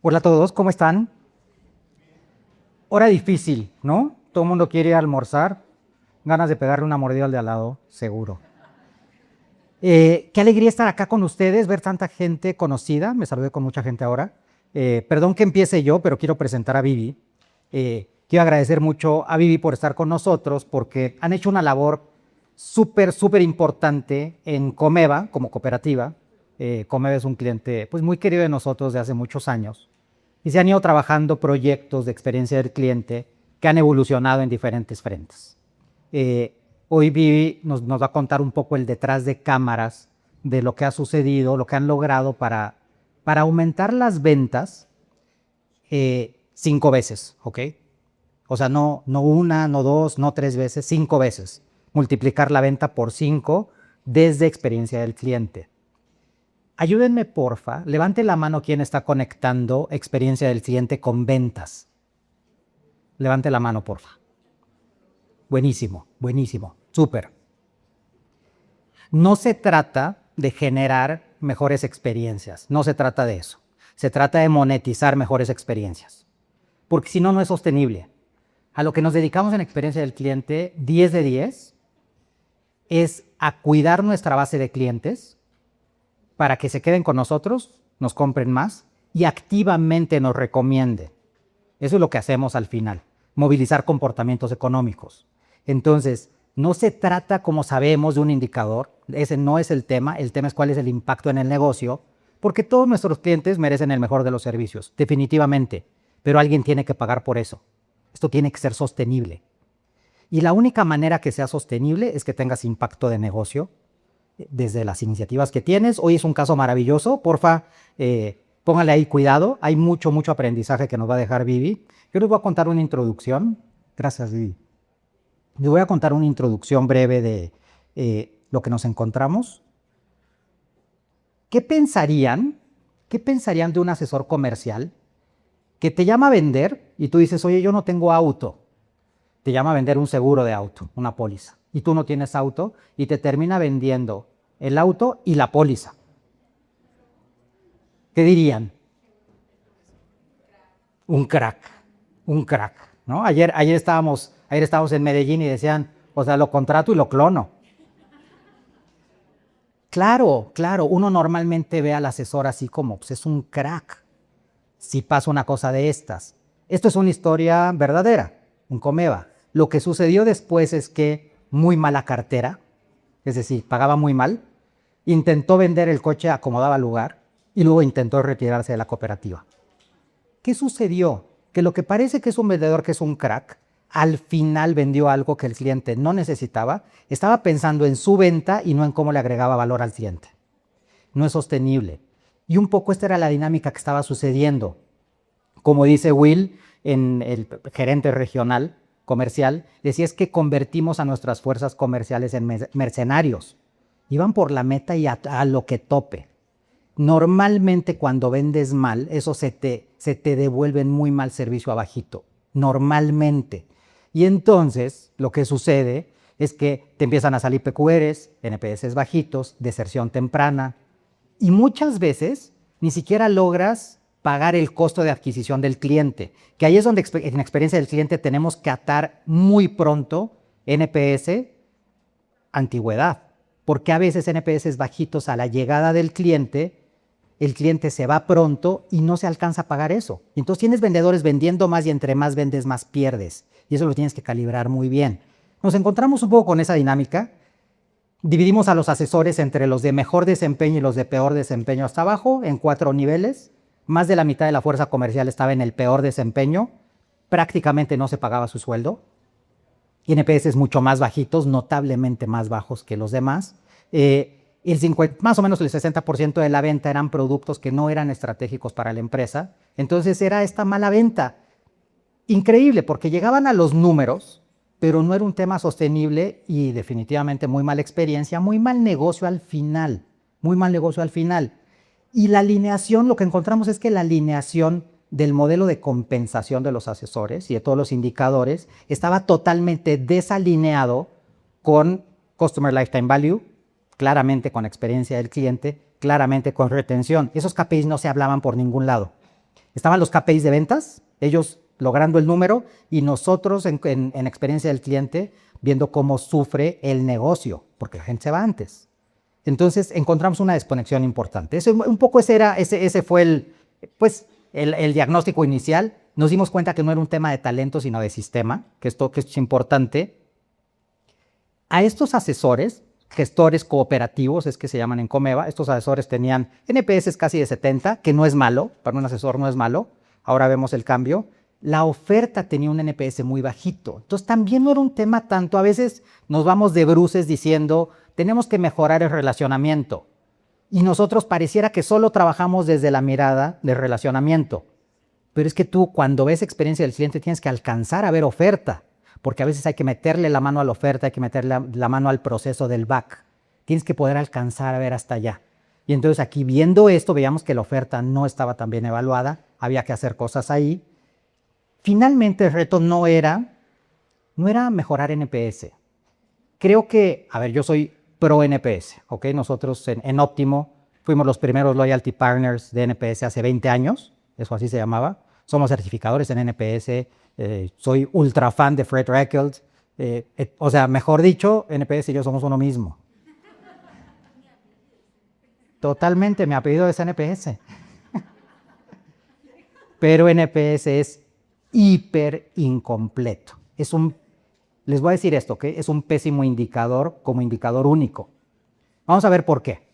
Hola a todos, ¿cómo están? Hora difícil, ¿no? Todo el mundo quiere ir a almorzar, ganas de pegarle una mordida al de al lado, seguro. Qué alegría estar acá con ustedes, ver tanta gente conocida, me saludé con mucha gente ahora. Perdón que empiece yo, pero quiero presentar a Vivi. Quiero agradecer mucho a Vivi por estar con nosotros, porque han hecho una labor súper importante en Comeva, como cooperativa. Comeva es un cliente pues, muy querido de nosotros de hace muchos años. Y se han ido trabajando proyectos de experiencia del cliente que han evolucionado en diferentes frentes. Hoy Vivi nos va a contar un poco el detrás de cámaras de lo que ha sucedido, lo que han logrado para aumentar las ventas 5 veces, ¿ok? O sea, no una, no dos, no 3 veces, 5 veces. Multiplicar la venta por 5 desde experiencia del cliente. Ayúdenme, porfa. Levante la mano quien está conectando experiencia del cliente con ventas. Levante la mano, porfa. Buenísimo, buenísimo. Súper. No se trata de generar mejores experiencias. No se trata de eso. Se trata de monetizar mejores experiencias. Porque si no, no es sostenible. A lo que nos dedicamos en experiencia del cliente, 10 de 10, es a cuidar nuestra base de clientes para que se queden con nosotros, nos compren más y activamente nos recomienden. Eso es lo que hacemos al final, movilizar comportamientos económicos. Entonces, no se trata, como sabemos, de un indicador, ese no es el tema es cuál es el impacto en el negocio, porque todos nuestros clientes merecen el mejor de los servicios, definitivamente, pero alguien tiene que pagar por eso. Esto tiene que ser sostenible. Y la única manera que sea sostenible es que tengas impacto de negocio, desde las iniciativas que tienes. Hoy es un caso maravilloso, porfa, póngale ahí cuidado, hay mucho aprendizaje que nos va a dejar Vivi. Yo les voy a contar una introducción. Gracias, Vivi. Les voy a contar una introducción breve de lo que nos encontramos. ¿Qué pensarían de un asesor comercial que te llama a vender y tú dices, oye, yo no tengo auto? Te llama a vender un seguro de auto, una póliza, y tú no tienes auto y te termina vendiendo el auto y la póliza. ¿Qué dirían? Un crack, ¿no? Ayer estábamos en Medellín y decían, o sea, lo contrato y lo clono. Claro, uno normalmente ve al asesor así como, pues es un crack, si pasa una cosa de estas. Esto es una historia verdadera, en Comeva. Lo que sucedió después es que muy mala cartera, es decir, pagaba muy mal, intentó vender el coche, acomodaba lugar y luego intentó retirarse de la cooperativa. ¿Qué sucedió? Que lo que parece que es un vendedor que es un crack, al final vendió algo que el cliente no necesitaba, estaba pensando en su venta y no en cómo le agregaba valor al cliente. No es sostenible. Y un poco esta era la dinámica que estaba sucediendo. Como dice Will, en el gerente regional comercial, decía es que convertimos a nuestras fuerzas comerciales en mercenarios. Iban por la meta y a lo que tope. Normalmente cuando vendes mal, eso se te devuelve en muy mal servicio abajito. Normalmente. Y entonces lo que sucede es que te empiezan a salir PQRs, NPS bajitos, deserción temprana. Y muchas veces ni siquiera logras pagar el costo de adquisición del cliente, que ahí es donde en experiencia del cliente tenemos que atar muy pronto NPS, antigüedad, porque a veces NPS bajitos a la llegada del cliente, el cliente se va pronto y no se alcanza a pagar eso. Entonces tienes vendedores vendiendo más y entre más vendes, más pierdes. Y eso lo tienes que calibrar muy bien. Nos encontramos un poco con esa dinámica. Dividimos a los asesores entre los de mejor desempeño y los de peor desempeño hasta abajo, en 4 niveles. Más de la mitad de la fuerza comercial estaba en el peor desempeño. Prácticamente no se pagaba su sueldo. Y NPS mucho más bajitos, notablemente más bajos que los demás. Más o menos el 60% de la venta eran productos que no eran estratégicos para la empresa. Entonces era esta mala venta. Increíble, porque llegaban a los números, pero no era un tema sostenible y definitivamente muy mala experiencia, muy mal negocio al final, muy mal negocio al final. Y la alineación, lo que encontramos es que la alineación del modelo de compensación de los asesores y de todos los indicadores estaba totalmente desalineado con Customer Lifetime Value, claramente con experiencia del cliente, claramente con retención. Esos KPIs no se hablaban por ningún lado. Estaban los KPIs de ventas, ellos logrando el número y nosotros en experiencia del cliente viendo cómo sufre el negocio, porque la gente se va antes. Entonces encontramos una desconexión importante. Un poco ese fue el diagnóstico inicial. Nos dimos cuenta que no era un tema de talento, sino de sistema, que esto es importante. A estos asesores, gestores cooperativos, es que se llaman en Comeva, estos asesores tenían NPS casi de 70, que no es malo, para un asesor no es malo. Ahora vemos el cambio. La oferta tenía un NPS muy bajito. Entonces también no era un tema tanto. A veces nos vamos de bruces diciendo, tenemos que mejorar el relacionamiento. Y nosotros pareciera que solo trabajamos desde la mirada del relacionamiento. Pero es que tú, cuando ves experiencia del cliente, tienes que alcanzar a ver oferta. Porque a veces hay que meterle la mano a la oferta, hay que meterle la mano al proceso del back. Tienes que poder alcanzar a ver hasta allá. Y entonces aquí, viendo esto, veíamos que la oferta no estaba tan bien evaluada, había que hacer cosas ahí. Finalmente el reto no era mejorar NPS. Creo que, yo soy pro NPS, ¿ok? Nosotros en Óptimo fuimos los primeros Loyalty Partners de NPS hace 20 años, eso así se llamaba. Somos certificadores en NPS, soy ultra fan de Fred Reckelt, o sea, mejor dicho, NPS y yo somos uno mismo. Totalmente, mi apellido es NPS. Pero NPS es hiper incompleto. Les voy a decir esto, ¿ok? Es un pésimo indicador como indicador único. Vamos a ver por qué.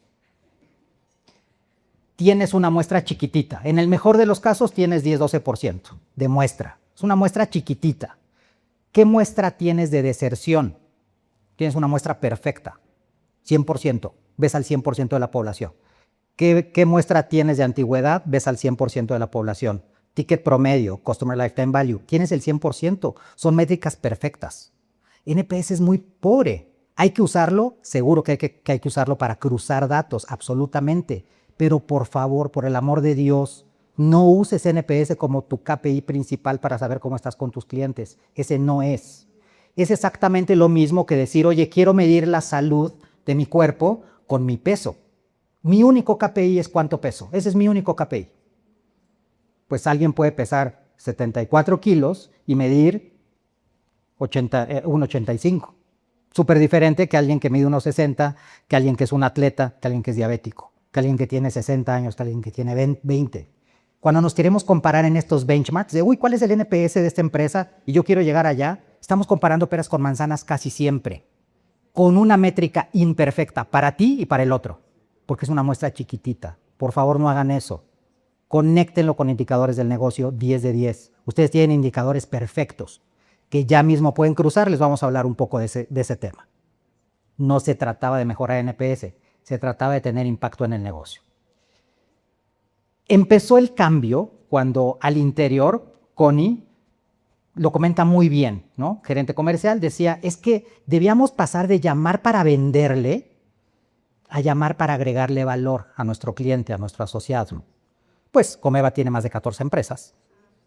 Tienes una muestra chiquitita. En el mejor de los casos tienes 10-12% de muestra. Es una muestra chiquitita. ¿Qué muestra tienes de deserción? Tienes una muestra perfecta, 100%. Ves al 100% de la población. ¿Qué muestra tienes de antigüedad? Ves al 100% de la población. Ticket promedio, Customer Lifetime Value, tienes el 100%. Son métricas perfectas. NPS es muy pobre. ¿Hay que usarlo? Seguro que hay que usarlo para cruzar datos, absolutamente. Pero por favor, por el amor de Dios, no uses NPS como tu KPI principal para saber cómo estás con tus clientes. Ese no es. Es exactamente lo mismo que decir, oye, quiero medir la salud de mi cuerpo con mi peso. Mi único KPI es cuánto peso. Ese es mi único KPI. Pues alguien puede pesar 74 kilos y medir 1,85. Súper diferente que alguien que mide 1,60, que alguien que es un atleta, que alguien que es diabético, que alguien que tiene 60 años, que alguien que tiene 20. Cuando nos queremos comparar en estos benchmarks de, ¿cuál es el NPS de esta empresa? Y yo quiero llegar allá, estamos comparando peras con manzanas casi siempre, con una métrica imperfecta para ti y para el otro, porque es una muestra chiquitita. Por favor, no hagan eso. Conéctenlo con indicadores del negocio 10 de 10. Ustedes tienen indicadores perfectos que ya mismo pueden cruzar. Les vamos a hablar un poco de ese tema. No se trataba de mejorar NPS, se trataba de tener impacto en el negocio. Empezó el cambio cuando al interior, Connie lo comenta muy bien, ¿no? Gerente comercial decía, es que debíamos pasar de llamar para venderle a llamar para agregarle valor a nuestro cliente, a nuestro asociado. Pues Comeva tiene más de 14 empresas.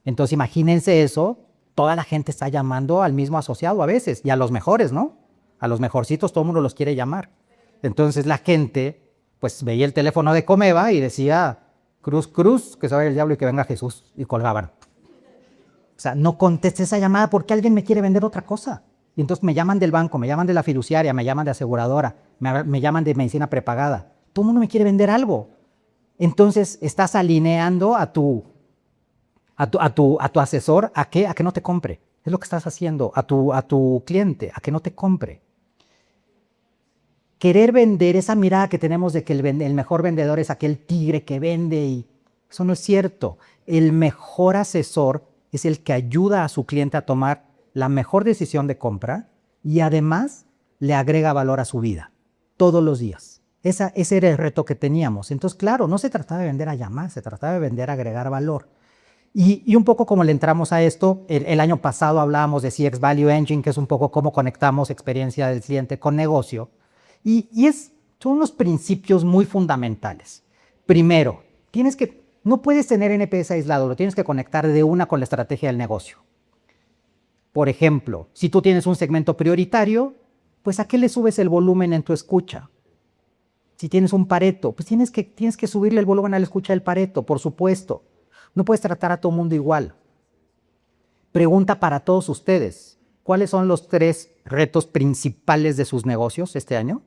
Entonces imagínense eso, toda la gente está llamando al mismo asociado a veces, y a los mejores, ¿no? A los mejorcitos todo el mundo los quiere llamar. Entonces la gente pues veía el teléfono de Comeva y decía, cruz, cruz, que se vaya el diablo y que venga Jesús, y colgaban. O sea, no contesté esa llamada porque alguien me quiere vender otra cosa. Y entonces me llaman del banco, me llaman de la fiduciaria, me llaman de aseguradora, me llaman de medicina prepagada. Todo el mundo me quiere vender algo. Entonces estás alineando a tu asesor a que no te compre. Es lo que estás haciendo, a tu cliente, a que no te compre. Querer vender, esa mirada que tenemos de que el mejor vendedor es aquel tigre que vende, y eso no es cierto. El mejor asesor es el que ayuda a su cliente a tomar la mejor decisión de compra y además le agrega valor a su vida todos los días. Ese era el reto que teníamos. Entonces, claro, no se trataba de vender a llamar, se trataba de vender a agregar valor. Y un poco como le entramos a esto, el año pasado hablábamos de CX Value Engine, que es un poco cómo conectamos experiencia del cliente con negocio. Son unos principios muy fundamentales. Primero, no puedes tener NPS aislado, lo tienes que conectar de una con la estrategia del negocio. Por ejemplo, si tú tienes un segmento prioritario, pues ¿a qué le subes el volumen en tu escucha? Si tienes un Pareto, pues tienes que subirle el volumen a la escucha del Pareto, por supuesto. No puedes tratar a todo mundo igual. Pregunta para todos ustedes, ¿cuáles son los 3 retos principales de sus negocios este año?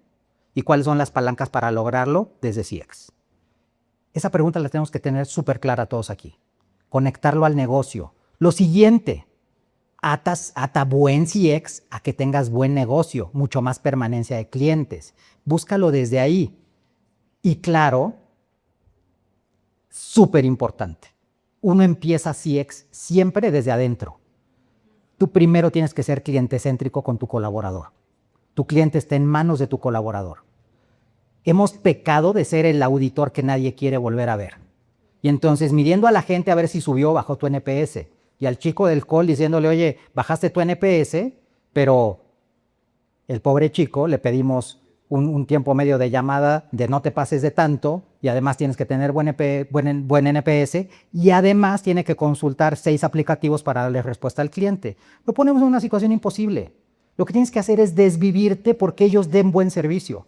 ¿Y cuáles son las palancas para lograrlo desde CX? Esa pregunta la tenemos que tener súper clara todos aquí. Conectarlo al negocio. Lo siguiente, ata buen CX a que tengas buen negocio, mucho más permanencia de clientes. Búscalo desde ahí. Y claro, súper importante, uno empieza CX siempre desde adentro. Tú primero tienes que ser cliente céntrico con tu colaborador. Tu cliente está en manos de tu colaborador. Hemos pecado de ser el auditor que nadie quiere volver a ver. Y entonces midiendo a la gente a ver si subió o bajó tu NPS. Y al chico del call diciéndole, oye, bajaste tu NPS, pero el pobre chico le pedimos un tiempo medio de llamada de no te pases de tanto, y además tienes que tener buen NPS, y además tiene que consultar 6 aplicativos para darle respuesta al cliente. Lo ponemos en una situación imposible. Lo que tienes que hacer es desvivirte porque ellos den buen servicio.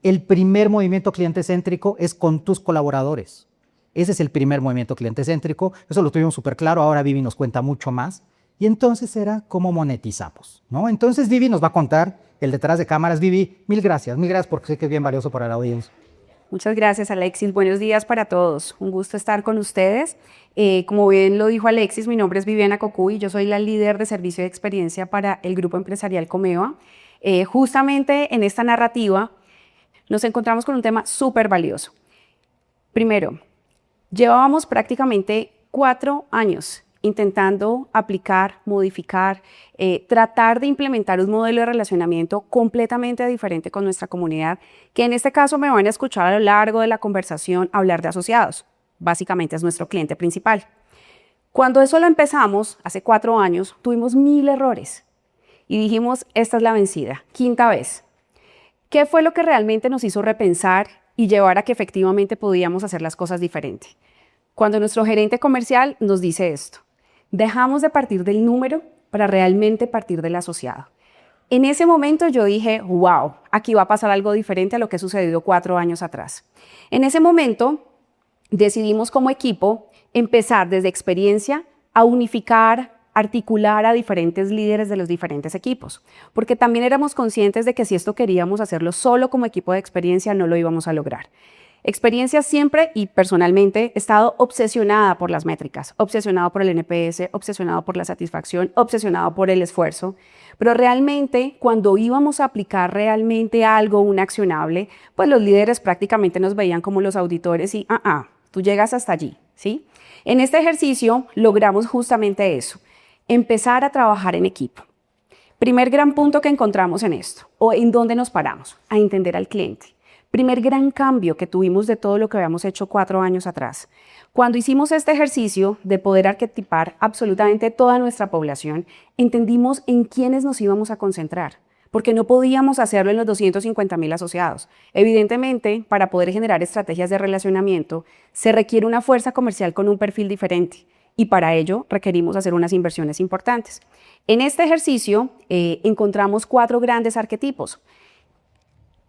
El primer movimiento cliente céntrico es con tus colaboradores. Ese es el primer movimiento cliente céntrico. Eso lo tuvimos súper claro. Ahora Vivi nos cuenta mucho más. Y entonces era cómo monetizamos, ¿no? Entonces Vivi nos va a contar el detrás de cámaras. Vivi, mil gracias porque sé que es bien valioso para la audiencia. Muchas gracias, Alexis. Buenos días para todos. Un gusto estar con ustedes. Como bien lo dijo Alexis, mi nombre es Viviana Cocuy, yo soy la líder de servicio de experiencia para el grupo empresarial Comeva. Justamente en esta narrativa nos encontramos con un tema súper valioso. Primero, llevábamos prácticamente 4 años intentando aplicar, modificar, tratar de implementar un modelo de relacionamiento completamente diferente con nuestra comunidad, que en este caso me van a escuchar a lo largo de la conversación hablar de asociados. Básicamente es nuestro cliente principal. Cuando eso lo empezamos, hace 4 años, tuvimos 1000 errores y dijimos, esta es la vencida, 5ª vez. ¿Qué fue lo que realmente nos hizo repensar y llevar a que efectivamente podíamos hacer las cosas diferente? Cuando nuestro gerente comercial nos dice esto: dejamos de partir del número para realmente partir del asociado. En ese momento yo dije, wow, aquí va a pasar algo diferente a lo que sucedió 4 años atrás. En ese momento decidimos como equipo empezar desde experiencia a unificar, articular a diferentes líderes de los diferentes equipos, porque también éramos conscientes de que si esto queríamos hacerlo solo como equipo de experiencia no lo íbamos a lograr. Experiencia siempre y personalmente he estado obsesionada por las métricas, obsesionado por el NPS, obsesionado por la satisfacción, obsesionado por el esfuerzo, pero realmente cuando íbamos a aplicar realmente algo, un accionable, pues los líderes prácticamente nos veían como los auditores y tú llegas hasta allí, ¿sí? En este ejercicio logramos justamente eso, empezar a trabajar en equipo. Primer gran punto que encontramos en esto, o en dónde nos paramos, a entender al cliente. Primer gran cambio que tuvimos de todo lo que habíamos hecho 4 años atrás. Cuando hicimos este ejercicio de poder arquetipar absolutamente toda nuestra población, entendimos en quiénes nos íbamos a concentrar, porque no podíamos hacerlo en los 250.000 asociados. Evidentemente, para poder generar estrategias de relacionamiento, se requiere una fuerza comercial con un perfil diferente, y para ello requerimos hacer unas inversiones importantes. En este ejercicio encontramos 4 grandes arquetipos.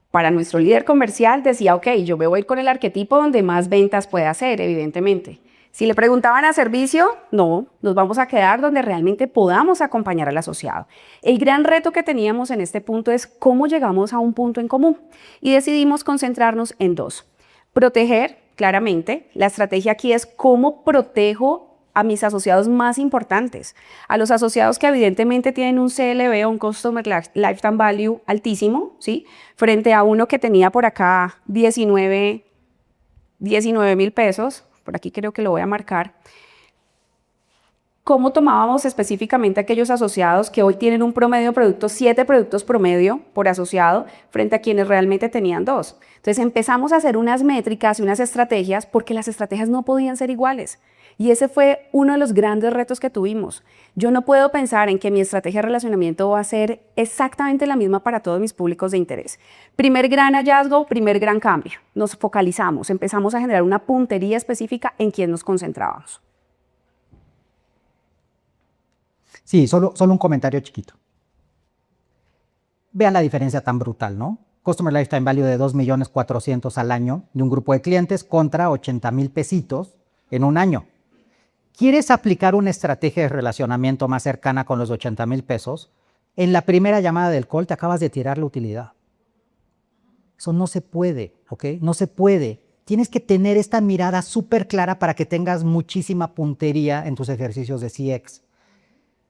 Para nuestro líder comercial decía, ok, yo me voy a ir con el arquetipo donde más ventas puede hacer, evidentemente. Si le preguntaban a servicio, no, nos vamos a quedar donde realmente podamos acompañar al asociado. El gran reto que teníamos en este punto es cómo llegamos a un punto en común y decidimos concentrarnos en 2. Proteger, claramente, la estrategia aquí es cómo protejo a mis asociados más importantes, a los asociados que evidentemente tienen un CLV o un Customer Lifetime Value altísimo, ¿sí? Frente a uno que tenía por acá 19.000 pesos, por aquí creo que lo voy a marcar. ¿Cómo tomábamos específicamente a aquellos asociados que hoy tienen un promedio de productos, 7 productos promedio por asociado, frente a quienes realmente tenían 2? Entonces empezamos a hacer unas métricas y unas estrategias porque las estrategias no podían ser iguales. Y ese fue uno de los grandes retos que tuvimos. Yo no puedo pensar en que mi estrategia de relacionamiento va a ser exactamente la misma para todos mis públicos de interés. Primer gran hallazgo, primer gran cambio. Nos focalizamos, empezamos a generar una puntería específica en quién nos concentrábamos. Sí, solo un comentario chiquito. Vean la diferencia tan brutal, ¿no? Customer Lifetime Value de 2.400.000 al año de un grupo de clientes contra 80,000 pesitos en un año. ¿Quieres aplicar una estrategia de relacionamiento más cercana con los 80,000 pesos? En la primera llamada del call te acabas de tirar la utilidad. Eso no se puede, ¿ok? No se puede. Tienes que tener esta mirada súper clara para que tengas muchísima puntería en tus ejercicios de CX.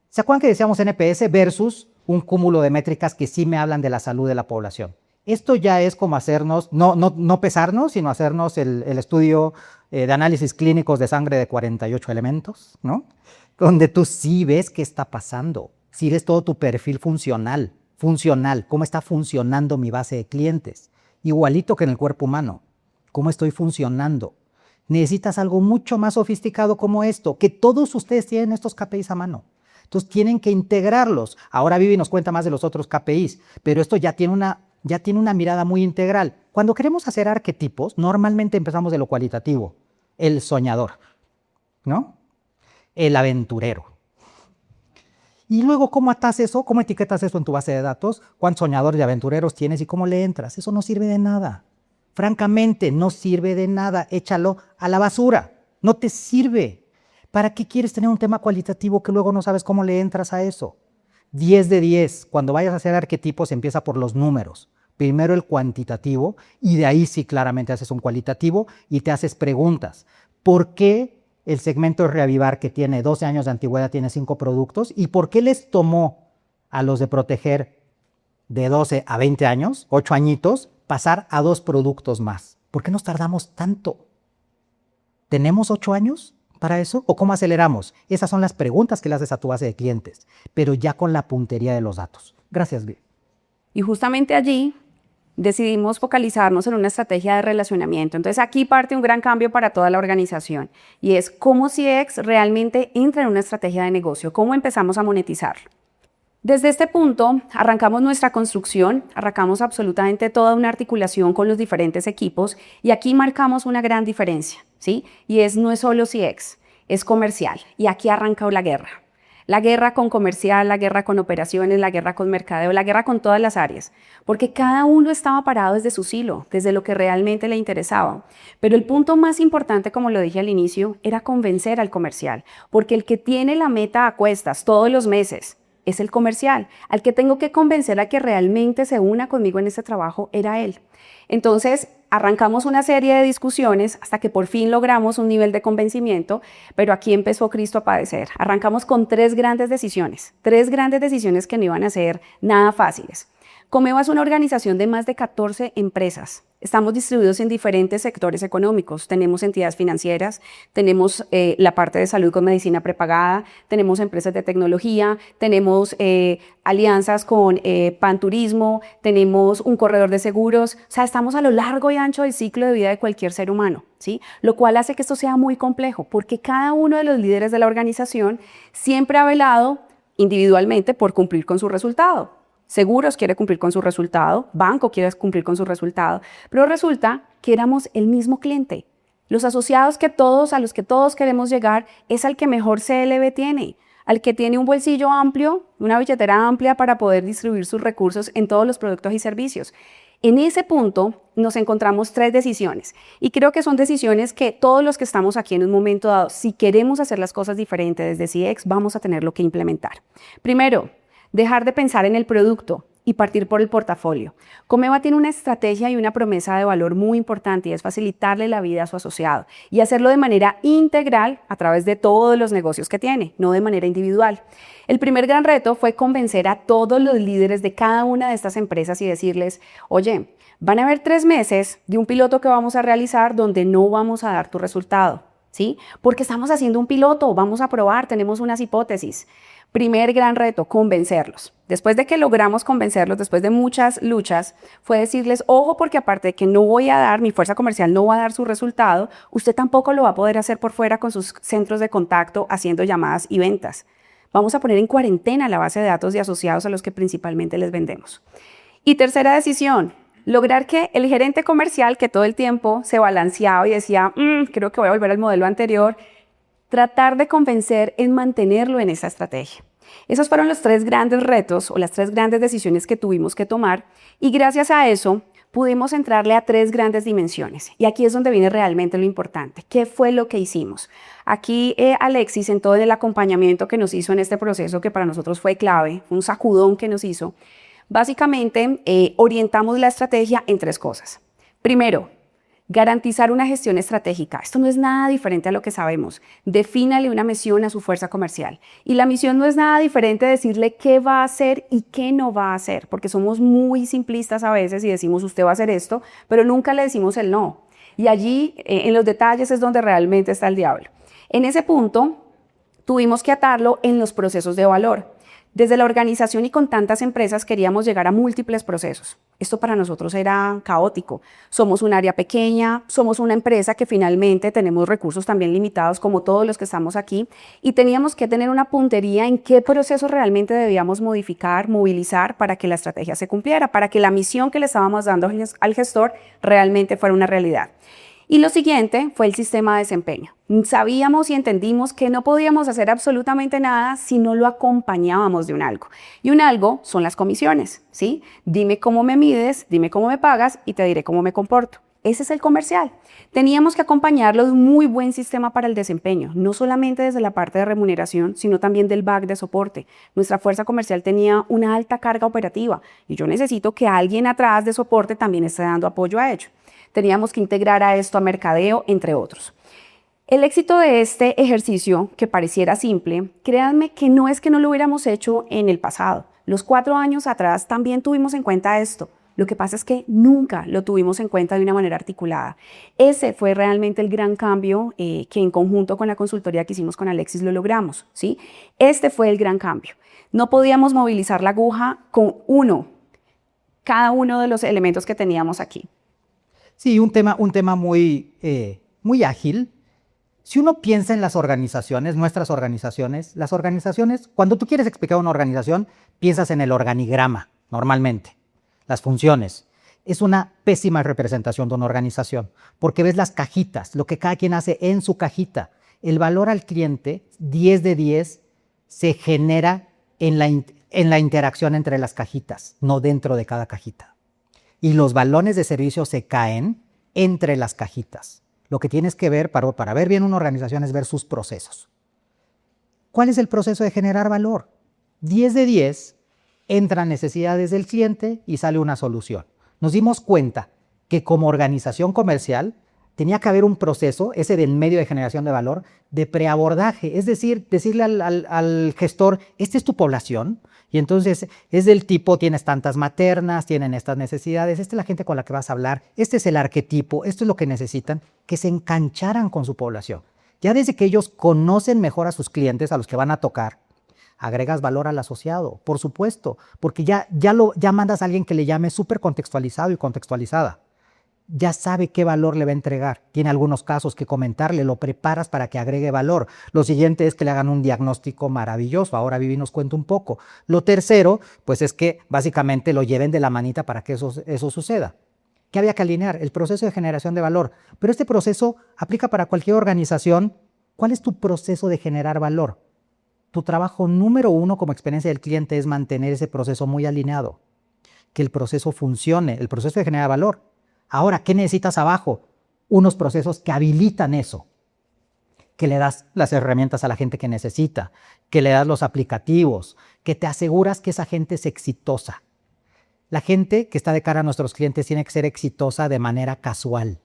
¿Se acuerdan que decíamos NPS versus un cúmulo de métricas que sí me hablan de la salud de la población? Esto ya es como hacernos, no pesarnos, sino hacernos el estudio de análisis clínicos de sangre de 48 elementos, ¿no? Donde tú sí ves qué está pasando, sí ves todo tu perfil funcional, cómo está funcionando mi base de clientes, igualito que en el cuerpo humano, cómo estoy funcionando. Necesitas algo mucho más sofisticado como esto, que todos ustedes tienen estos KPIs a mano. Entonces tienen que integrarlos. Ahora Vivi nos cuenta más de los otros KPIs, pero esto ya tiene una mirada muy integral. Cuando queremos hacer arquetipos, normalmente empezamos de lo cualitativo. El soñador, ¿no? El aventurero. Y luego, ¿cómo atas eso? ¿Cómo etiquetas eso en tu base de datos? ¿Cuántos soñadores y aventureros tienes y cómo le entras? Eso no sirve de nada. Francamente, no sirve de nada. Échalo a la basura. No te sirve. ¿Para qué quieres tener un tema cualitativo que luego no sabes cómo le entras a eso? 10 de 10. Cuando vayas a hacer arquetipos, empieza por los números. Primero el cuantitativo y de ahí sí claramente haces un cualitativo y te haces preguntas. ¿Por qué el segmento de Reavivar, que tiene 12 años de antigüedad, tiene 5 productos? ¿Y por qué les tomó a los de Proteger de 12 a 20 años, 8 añitos, pasar a 2 productos más? ¿Por qué nos tardamos tanto? ¿Tenemos 8 años para eso? ¿O cómo aceleramos? Esas son las preguntas que le haces a tu base de clientes, pero ya con la puntería de los datos. Gracias, Vivi. Y justamente allí decidimos focalizarnos en una estrategia de relacionamiento. Entonces aquí parte un gran cambio para toda la organización y es cómo CX realmente entra en una estrategia de negocio, cómo empezamos a monetizarlo. Desde este punto arrancamos nuestra construcción, arrancamos absolutamente toda una articulación con los diferentes equipos y aquí marcamos una gran diferencia, ¿sí? Y no es solo CX, es comercial y aquí arrancó la guerra. La guerra con comercial, la guerra con operaciones, la guerra con mercadeo, la guerra con todas las áreas, porque cada uno estaba parado desde su silo, desde lo que realmente le interesaba. Pero el punto más importante, como lo dije al inicio, era convencer al comercial, porque el que tiene la meta a cuestas todos los meses es el comercial. Al que tengo que convencer a que realmente se una conmigo en este trabajo era él. Entonces, arrancamos una serie de discusiones hasta que por fin logramos un nivel de convencimiento, pero aquí empezó Cristo a padecer. Arrancamos con 3 grandes decisiones que no iban a ser nada fáciles. Comeva es una organización de más de 14 empresas. Estamos distribuidos en diferentes sectores económicos. Tenemos entidades financieras, tenemos la parte de salud con medicina prepagada, tenemos empresas de tecnología, tenemos alianzas con Panturismo, tenemos un corredor de seguros. O sea, estamos a lo largo y ancho del ciclo de vida de cualquier ser humano, ¿sí? Lo cual hace que esto sea muy complejo, porque cada uno de los líderes de la organización siempre ha velado individualmente por cumplir con su resultado. Seguros quiere cumplir con su resultado, banco quiere cumplir con su resultado, pero resulta que éramos el mismo cliente. Los asociados a los que todos queremos llegar es al que mejor CLV tiene, al que tiene un bolsillo amplio, una billetera amplia para poder distribuir sus recursos en todos los productos y servicios. En ese punto nos encontramos 3 decisiones y creo que son decisiones que todos los que estamos aquí en un momento dado, si queremos hacer las cosas diferentes desde CX, vamos a tenerlo que implementar. Primero, dejar de pensar en el producto y partir por el portafolio. Comeva tiene una estrategia y una promesa de valor muy importante y es facilitarle la vida a su asociado y hacerlo de manera integral a través de todos los negocios que tiene, no de manera individual. El primer gran reto fue convencer a todos los líderes de cada una de estas empresas y decirles, oye, van a haber 3 meses de un piloto que vamos a realizar donde no vamos a dar tu resultado, ¿sí? Porque estamos haciendo un piloto, vamos a probar, tenemos unas hipótesis. Primer gran reto, convencerlos. Después de que logramos convencerlos, después de muchas luchas, fue decirles, ojo, porque aparte de que mi fuerza comercial no va a dar su resultado, usted tampoco lo va a poder hacer por fuera con sus centros de contacto haciendo llamadas y ventas. Vamos a poner en cuarentena la base de datos de asociados a los que principalmente les vendemos. Y tercera decisión, lograr que el gerente comercial, que todo el tiempo se balanceaba y decía, creo que voy a volver al modelo anterior, tratar de convencer en mantenerlo en esa estrategia. Esos fueron los 3 grandes retos o las 3 grandes decisiones que tuvimos que tomar y gracias a eso pudimos entrarle a 3 grandes dimensiones. Y aquí es donde viene realmente lo importante. ¿Qué fue lo que hicimos? Aquí Alexis, en todo el acompañamiento que nos hizo en este proceso, que para nosotros fue clave, un sacudón que nos hizo, básicamente orientamos la estrategia en 3 cosas. Primero, garantizar una gestión estratégica. Esto no es nada diferente a lo que sabemos. Defínale una misión a su fuerza comercial. Y la misión no es nada diferente de decirle qué va a hacer y qué no va a hacer, porque somos muy simplistas a veces y decimos usted va a hacer esto, pero nunca le decimos el no. Y allí, en los detalles, es donde realmente está el diablo. En ese punto, tuvimos que atarlo en los procesos de valor. Desde la organización y con tantas empresas queríamos llegar a múltiples procesos. Esto para nosotros era caótico. Somos un área pequeña, somos una empresa que finalmente tenemos recursos también limitados como todos los que estamos aquí y teníamos que tener una puntería en qué procesos realmente debíamos modificar, movilizar para que la estrategia se cumpliera, para que la misión que le estábamos dando al gestor realmente fuera una realidad. Y lo siguiente fue el sistema de desempeño. Sabíamos y entendimos que no podíamos hacer absolutamente nada si no lo acompañábamos de un algo. Y un algo son las comisiones, ¿sí? Dime cómo me mides, dime cómo me pagas y te diré cómo me comporto. Ese es el comercial. Teníamos que acompañarlo de un muy buen sistema para el desempeño, no solamente desde la parte de remuneración, sino también del back de soporte. Nuestra fuerza comercial tenía una alta carga operativa y yo necesito que alguien atrás de soporte también esté dando apoyo a ello. Teníamos que integrar a esto a mercadeo, entre otros. El éxito de este ejercicio, que pareciera simple, créanme que no es que no lo hubiéramos hecho en el pasado. Los 4 años atrás también tuvimos en cuenta esto. Lo que pasa es que nunca lo tuvimos en cuenta de una manera articulada. Ese fue realmente el gran cambio que en conjunto con la consultoría que hicimos con Alexis lo logramos, ¿sí? Este fue el gran cambio. No podíamos movilizar la aguja con cada uno de los elementos que teníamos aquí. Sí, un tema muy ágil. Si uno piensa en las organizaciones, nuestras organizaciones, las organizaciones, cuando tú quieres explicar una organización, piensas en el organigrama, normalmente, las funciones. Es una pésima representación de una organización, porque ves las cajitas, lo que cada quien hace en su cajita. El valor al cliente, 10 de 10, se genera en la interacción entre las cajitas, no dentro de cada cajita. Y los balones de servicio se caen entre las cajitas. Lo que tienes que ver para ver bien una organización es ver sus procesos. ¿Cuál es el proceso de generar valor? 10 de 10 entran necesidades del cliente y sale una solución. Nos dimos cuenta que como organización comercial tenía que haber un proceso, ese del medio de generación de valor, de preabordaje. Es decir, decirle al gestor, esta es tu población, y entonces es del tipo, tienes tantas maternas, tienen estas necesidades, esta es la gente con la que vas a hablar, este es el arquetipo, esto es lo que necesitan, que se engancharan con su población. Ya desde que ellos conocen mejor a sus clientes, a los que van a tocar, agregas valor al asociado, por supuesto, porque ya mandas a alguien que le llame súper contextualizado y contextualizada. Ya sabe qué valor le va a entregar. Tiene algunos casos que comentarle, lo preparas para que agregue valor. Lo siguiente es que le hagan un diagnóstico maravilloso. Ahora Vivi nos cuenta un poco. Lo tercero, pues es que básicamente lo lleven de la manita para que eso suceda. ¿Qué había que alinear? El proceso de generación de valor. Pero este proceso aplica para cualquier organización. ¿Cuál es tu proceso de generar valor? Tu trabajo número 1 como experiencia del cliente es mantener ese proceso muy alineado. Que el proceso funcione, el proceso de generar valor. Ahora, ¿qué necesitas abajo? Unos procesos que habilitan eso, que le das las herramientas a la gente que necesita, que le das los aplicativos, que te aseguras que esa gente es exitosa. La gente que está de cara a nuestros clientes tiene que ser exitosa de manera casual.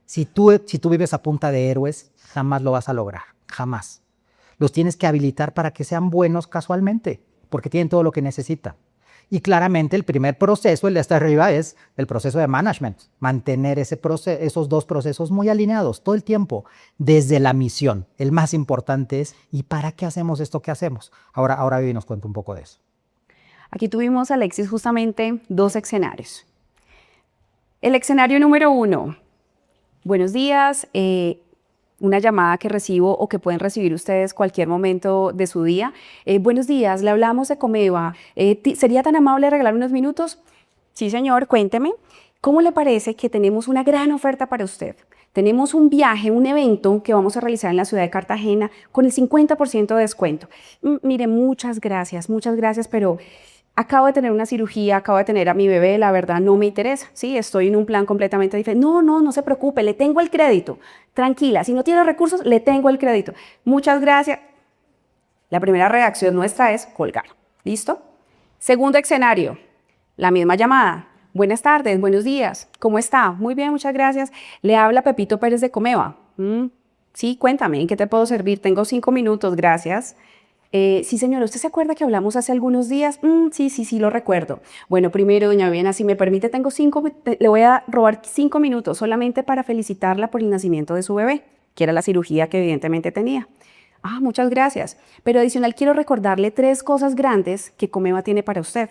Si tú vives a punta de héroes, jamás lo vas a lograr, jamás. Los tienes que habilitar para que sean buenos casualmente, porque tienen todo lo que necesitan. Y claramente el primer proceso, el de hasta arriba, es el proceso de management. Mantener esos 2 procesos muy alineados todo el tiempo, desde la misión. El más importante es, ¿y para qué hacemos esto que hacemos? Ahora Vivi nos cuenta un poco de eso. Aquí tuvimos, Alexis, justamente 2 escenarios. El escenario número 1. Buenos días. Una llamada que recibo o que pueden recibir ustedes cualquier momento de su día. Buenos días, le hablamos de Comeva. ¿Sería tan amable regalar unos minutos? Sí, señor, cuénteme. ¿Cómo le parece que tenemos una gran oferta para usted? Tenemos un viaje, un evento que vamos a realizar en la ciudad de Cartagena con el 50% de descuento. Mire, muchas gracias, pero acabo de tener una cirugía, acabo de tener a mi bebé, la verdad no me interesa, ¿sí? Estoy en un plan completamente diferente. No se preocupe, le tengo el crédito. Tranquila, si no tiene recursos, le tengo el crédito. Muchas gracias. La primera reacción nuestra es colgar. ¿Listo? Segundo escenario, la misma llamada. Buenas tardes, buenos días. ¿Cómo está? Muy bien, muchas gracias. Le habla Pepito Pérez de Comeva. Sí, cuéntame, ¿en qué te puedo servir? Tengo 5 minutos, gracias. Sí, señora, ¿usted se acuerda que hablamos hace algunos días? Sí, lo recuerdo. Bueno, primero, doña Viviana, si me permite, le voy a robar 5 minutos solamente para felicitarla por el nacimiento de su bebé, que era la cirugía que evidentemente tenía. Muchas gracias. Pero adicional, quiero recordarle 3 cosas grandes que Comeva tiene para usted.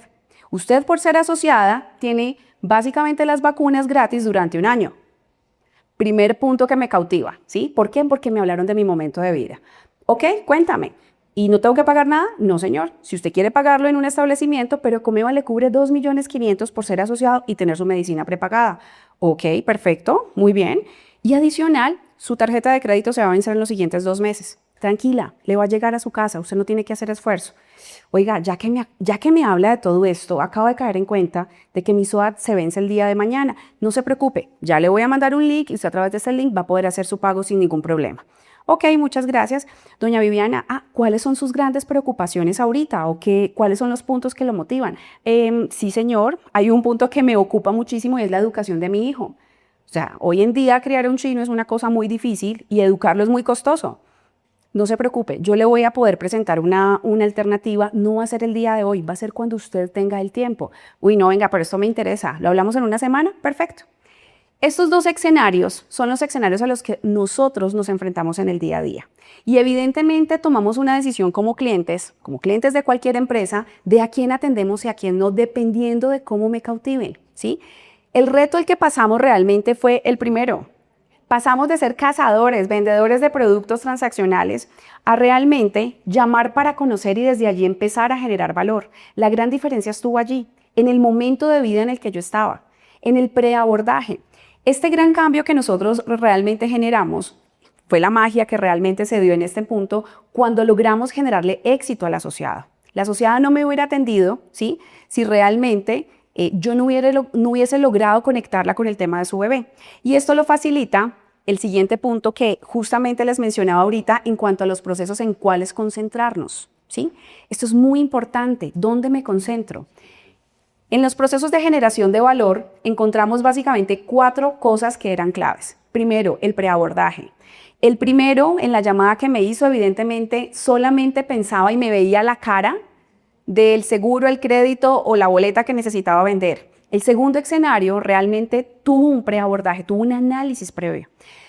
Usted, por ser asociada, tiene básicamente las vacunas gratis durante un año. Primer punto que me cautiva, ¿sí? ¿Por qué? Porque me hablaron de mi momento de vida. Ok, cuéntame. ¿Y no tengo que pagar nada? No, señor. Si usted quiere pagarlo en un establecimiento, pero Comeva le cubre 2.500.000 por ser asociado y tener su medicina prepagada. Ok, perfecto, muy bien. Y adicional, su tarjeta de crédito se va a vencer en los siguientes 2 meses. Tranquila, le va a llegar a su casa, usted no tiene que hacer esfuerzo. Oiga, ya que me habla de todo esto, acabo de caer en cuenta de que mi SOAT se vence el día de mañana. No se preocupe, ya le voy a mandar un link y usted a través de ese link va a poder hacer su pago sin ningún problema. Ok, muchas gracias. Doña Viviana, ¿cuáles son sus grandes preocupaciones ahorita? ¿O cuáles son los puntos que lo motivan? Sí, señor, hay un punto que me ocupa muchísimo y es la educación de mi hijo. O sea, hoy en día criar un chino es una cosa muy difícil y educarlo es muy costoso. No se preocupe, yo le voy a poder presentar una alternativa, no va a ser el día de hoy, va a ser cuando usted tenga el tiempo. Uy, no, venga, pero esto me interesa, ¿lo hablamos en una semana? Perfecto. Estos 2 escenarios son los escenarios a los que nosotros nos enfrentamos en el día a día. Y evidentemente tomamos una decisión como clientes de cualquier empresa, de a quién atendemos y a quién no, dependiendo de cómo me cautiven, ¿sí? El reto al que pasamos realmente fue el primero. Pasamos de ser cazadores, vendedores de productos transaccionales, a realmente llamar para conocer y desde allí empezar a generar valor. La gran diferencia estuvo allí, en el momento de vida en el que yo estaba, en el preabordaje. Este gran cambio que nosotros realmente generamos fue la magia que realmente se dio en este punto cuando logramos generarle éxito a la asociada. La asociada no me hubiera atendido, ¿sí?, si realmente yo no hubiese logrado conectarla con el tema de su bebé. Y esto lo facilita el siguiente punto que justamente les mencionaba ahorita en cuanto a los procesos en cuáles concentrarnos, ¿sí? Esto es muy importante. ¿Dónde me concentro? En los procesos de generación de valor encontramos básicamente 4 cosas que eran claves. Primero, el preabordaje. El primero, en la llamada que me hizo, evidentemente solamente pensaba y me veía la cara del seguro, el crédito o la boleta que necesitaba vender. El segundo escenario realmente tuvo un preabordaje, tuvo un análisis previo.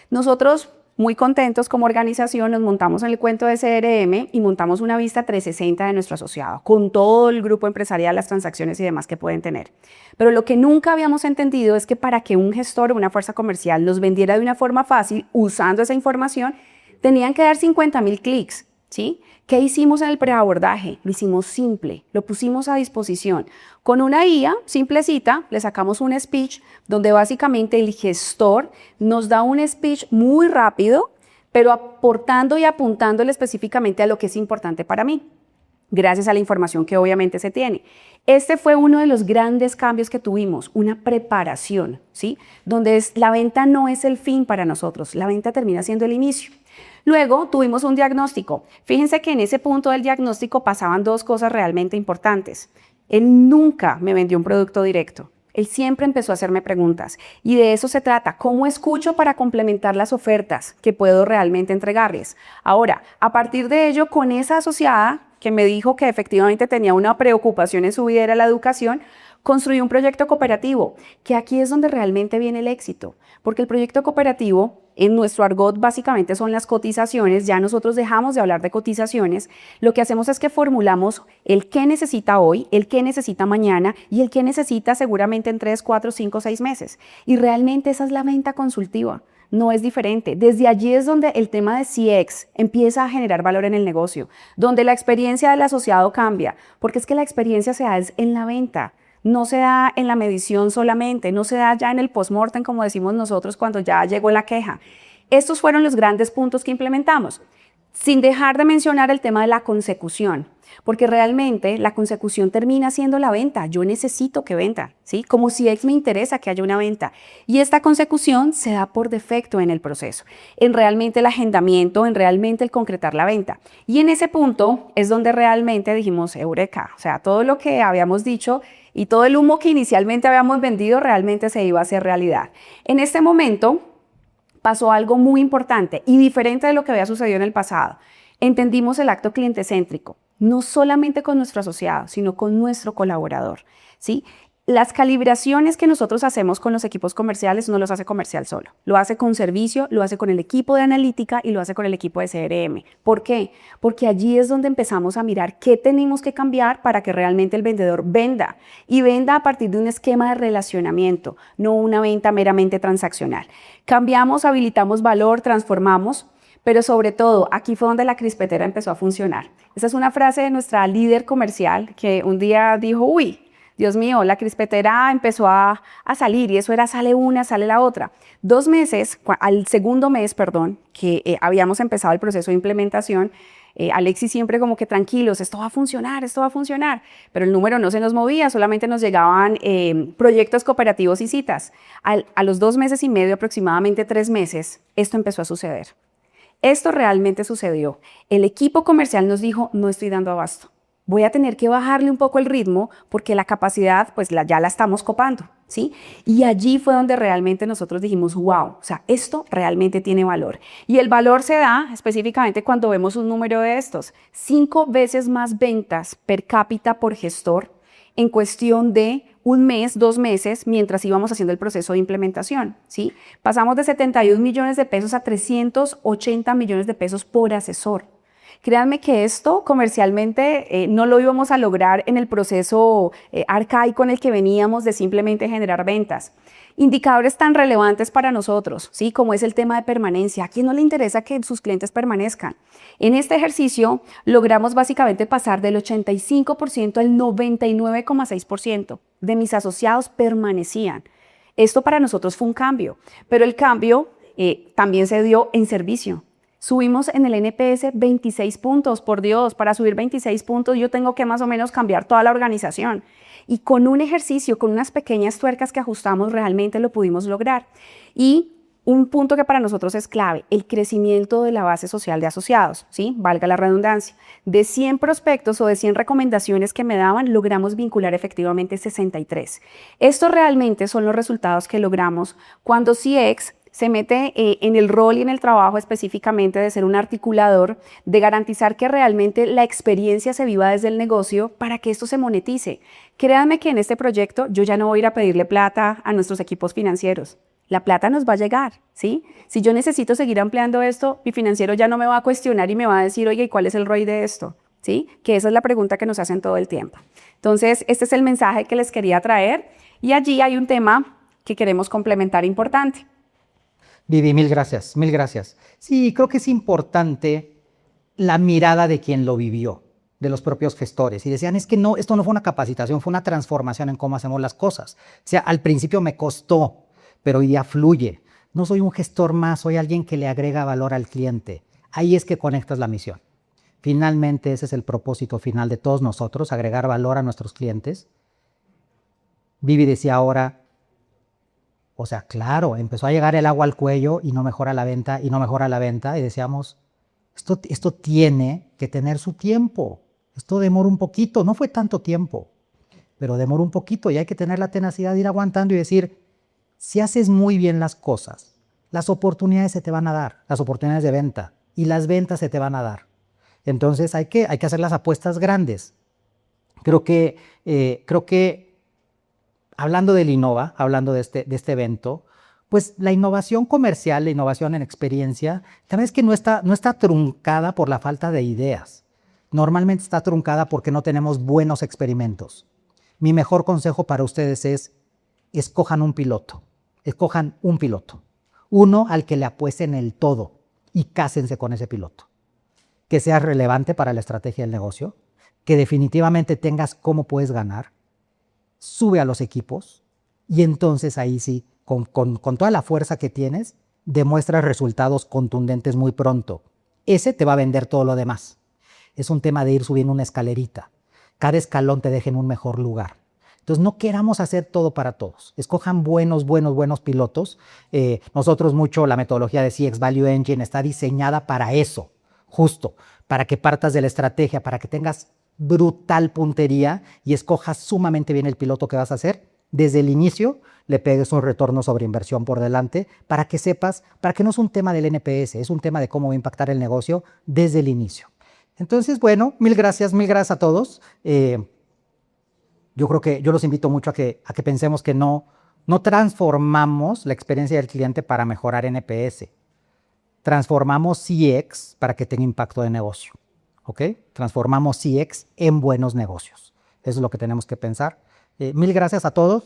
Nosotros, muy contentos como organización, nos montamos en el cuento de CRM y montamos una vista 360 de nuestro asociado, con todo el grupo empresarial, las transacciones y demás que pueden tener. Pero lo que nunca habíamos entendido es que para que un gestor o una fuerza comercial nos vendiera de una forma fácil, usando esa información, tenían que dar 50.000 clics, ¿sí? ¿Qué hicimos en el preabordaje? Lo hicimos simple, lo pusimos a disposición. Con una IA simplecita le sacamos un speech donde básicamente el gestor nos da un speech muy rápido, pero aportando y apuntándole específicamente a lo que es importante para mí, gracias a la información que obviamente se tiene. Este fue uno de los grandes cambios que tuvimos, una preparación, ¿sí? Donde la venta no es el fin para nosotros, la venta termina siendo el inicio. Luego tuvimos un diagnóstico. Fíjense que en ese punto del diagnóstico pasaban 2 cosas realmente importantes. Él nunca me vendió un producto directo. Él siempre empezó a hacerme preguntas y de eso se trata. ¿Cómo escucho para complementar las ofertas que puedo realmente entregarles? Ahora, a partir de ello, con esa asociada que me dijo que efectivamente tenía una preocupación en su vida, era la educación, construí un proyecto cooperativo, que aquí es donde realmente viene el éxito, porque el proyecto cooperativo, en nuestro argot básicamente son las cotizaciones, ya nosotros dejamos de hablar de cotizaciones, lo que hacemos es que formulamos el qué necesita hoy, el qué necesita mañana y el qué necesita seguramente en 3, 4, 5, 6 meses. Y realmente esa es la venta consultiva. No es diferente. Desde allí es donde el tema de CX empieza a generar valor en el negocio, donde la experiencia del asociado cambia, porque es que la experiencia se da en la venta. No se da en la medición solamente, no se da ya en el postmortem, como decimos nosotros, cuando ya llegó la queja. Estos fueron los grandes puntos que implementamos. Sin dejar de mencionar el tema de la consecución, porque realmente la consecución termina siendo la venta. Yo necesito que venda, ¿sí? Como CX me interesa que haya una venta. Y esta consecución se da por defecto en el proceso, en realmente el agendamiento, en realmente el concretar la venta. Y en ese punto es donde realmente dijimos, eureka, o sea, todo lo que habíamos dicho y todo el humo que inicialmente habíamos vendido realmente se iba a hacer realidad. En este momento pasó algo muy importante y diferente de lo que había sucedido en el pasado. Entendimos el acto cliente céntrico, no solamente con nuestro asociado, sino con nuestro colaborador, ¿sí? Las calibraciones que nosotros hacemos con los equipos comerciales no los hace comercial solo. Lo hace con servicio, lo hace con el equipo de analítica y lo hace con el equipo de CRM. ¿Por qué? Porque allí es donde empezamos a mirar qué tenemos que cambiar para que realmente el vendedor venda. Y venda a partir de un esquema de relacionamiento, no una venta meramente transaccional. Cambiamos, habilitamos valor, transformamos. Pero sobre todo, aquí fue donde la crispetera empezó a funcionar. Esa es una frase de nuestra líder comercial que un día dijo, uy, Dios mío, la crispetera empezó a salir y eso era sale una, sale la otra. 2 meses, al segundo mes, perdón, que habíamos empezado el proceso de implementación, Alexis siempre como que tranquilos, esto va a funcionar, pero el número no se nos movía, solamente nos llegaban proyectos cooperativos y citas. A los 2 meses y medio, aproximadamente 3 meses, esto empezó a suceder. Esto realmente sucedió. El equipo comercial nos dijo, no estoy dando abasto. Voy a tener que bajarle un poco el ritmo porque la capacidad pues ya la estamos copando, ¿sí? Y allí fue donde realmente nosotros dijimos, wow, o sea, esto realmente tiene valor. Y el valor se da específicamente cuando vemos un número de estos, 5 veces más ventas per cápita por gestor en cuestión de 1 mes, 2 meses, mientras íbamos haciendo el proceso de implementación, ¿sí? Pasamos de 71 millones de pesos a 380 millones de pesos por asesor. Créanme que esto comercialmente no lo íbamos a lograr en el proceso arcaico en el que veníamos de simplemente generar ventas. Indicadores tan relevantes para nosotros, ¿sí? Como es el tema de permanencia. ¿A quién no le interesa que sus clientes permanezcan? En este ejercicio logramos básicamente pasar del 85% al 99,6% de mis asociados permanecían. Esto para nosotros fue un cambio, pero el cambio también se dio en servicio. Subimos en el NPS 26 puntos, por Dios, para subir 26 puntos yo tengo que más o menos cambiar toda la organización. Y con un ejercicio, con unas pequeñas tuercas que ajustamos, realmente lo pudimos lograr. Y un punto que para nosotros es clave, el crecimiento de la base social de asociados, ¿sí? Valga la redundancia. De 100 prospectos o de 100 recomendaciones que me daban, logramos vincular efectivamente 63. Estos realmente son los resultados que logramos cuando CX se mete en el rol y en el trabajo específicamente de ser un articulador, de garantizar que realmente la experiencia se viva desde el negocio para que esto se monetice. Créanme que en este proyecto yo ya no voy a ir a pedirle plata a nuestros equipos financieros. La plata nos va a llegar, ¿sí? Si yo necesito seguir ampliando esto, mi financiero ya no me va a cuestionar y me va a decir, oye, ¿y cuál es el ROI de esto? ¿Sí? Que esa es la pregunta que nos hacen todo el tiempo. Entonces, este es el mensaje que les quería traer y allí hay un tema que queremos complementar importante. Vivi, mil gracias, mil gracias. Sí, creo que es importante la mirada de quien lo vivió, de los propios gestores. Y decían, es que no, esto no fue una capacitación, fue una transformación en cómo hacemos las cosas. O sea, al principio me costó, pero hoy día fluye. No soy un gestor más, soy alguien que le agrega valor al cliente. Ahí es que conectas la misión. Finalmente, ese es el propósito final de todos nosotros, agregar valor a nuestros clientes. Vivi decía ahora, o sea, claro, empezó a llegar el agua al cuello y no mejora la venta, y no mejora la venta, y decíamos, esto tiene que tener su tiempo, esto demora un poquito, no fue tanto tiempo, pero demora un poquito y hay que tener la tenacidad de ir aguantando y decir, si haces muy bien las cosas, las oportunidades se te van a dar, las oportunidades de venta, y las ventas se te van a dar. Entonces hay que hacer las apuestas grandes. Creo que hablando del Innova, hablando de este evento, pues la innovación comercial, la innovación en experiencia, también es que no está truncada por la falta de ideas. Normalmente está truncada porque no tenemos buenos experimentos. Mi mejor consejo para ustedes es, escojan un piloto. Escojan un piloto. Uno al que le apuesten el todo y cásense con ese piloto. Que sea relevante para la estrategia del negocio, que definitivamente tengas cómo puedes ganar, sube a los equipos y entonces ahí sí, con toda la fuerza que tienes, demuestras resultados contundentes muy pronto. ese te va a vender todo lo demás. Es un tema de ir subiendo una escalerita. Cada escalón te deja en un mejor lugar. Entonces, no queramos hacer todo para todos. Escojan buenos pilotos. Nosotros mucho, la metodología de CX Value Engine está diseñada para eso, justo, para que partas de la estrategia, para que tengas brutal puntería y escojas sumamente bien el piloto que vas a hacer. Desde el inicio le pegues un retorno sobre inversión por delante para que sepas, para que no es un tema del NPS, es un tema de cómo va a impactar el negocio desde el inicio. Entonces, bueno, mil gracias a todos. Yo creo que yo los invito mucho a que pensemos que no transformamos la experiencia del cliente para mejorar NPS. Transformamos CX para que tenga impacto de negocio. ¿Ok? Transformamos CX en buenos negocios. Eso es lo que tenemos que pensar. Mil gracias a todos.